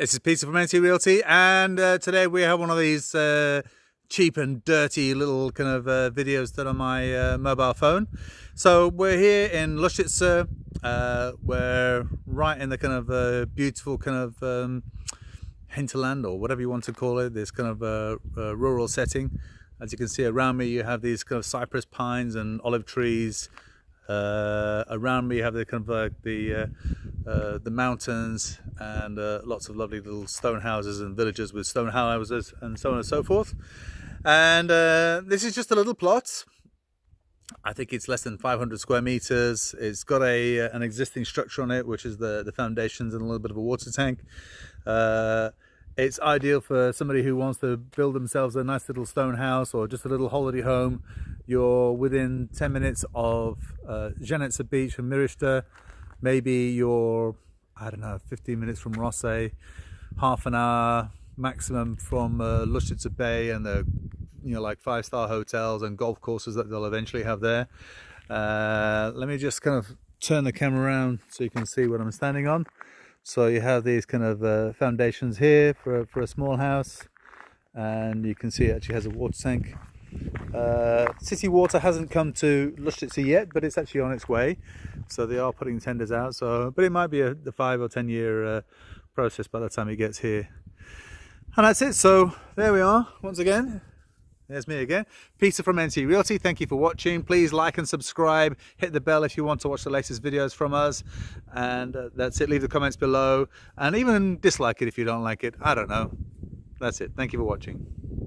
This is Peter from NT Realty, and today we have one of these cheap and dirty little kind of videos done on my mobile phone. So we're here in Lustica. We're right in the kind of beautiful kind of hinterland, or whatever you want to call it, this kind of rural setting. As you can see around me, you have these kind of cypress pines and olive trees. Around me you have the kind of the mountains and lots of lovely little stone houses and villages with stone houses and so on and so forth. And this is just a little plot. I think it's less than 500 square meters. It's got an existing structure on it, which is the foundations and a little bit of a water tank. It's ideal for somebody who wants to build themselves a nice little stone house or just a little holiday home. You're within 10 minutes of Zanjice Beach and Marovici. Maybe you're, I don't know, 15 minutes from Rosse, half an hour maximum from Lustica Bay and the, like 5-star hotels and golf courses that they'll eventually have there. Let me just kind of turn the camera around so you can see what I'm standing on. So you have these kind of foundations here for a small house, and you can see it actually has a water tank. City water hasn't come to Lustica yet, but it's actually on its way. So they are putting tenders out. But it might be the 5 or 10 year process by the time it gets here. And that's it. So there we are once again. There's me again, Peter from NT Realty. Thank you for watching. Please like and subscribe. Hit the bell if you want to watch the latest videos from us. And that's it. Leave the comments below. And even dislike it if you don't like it. I don't know. That's it. Thank you for watching.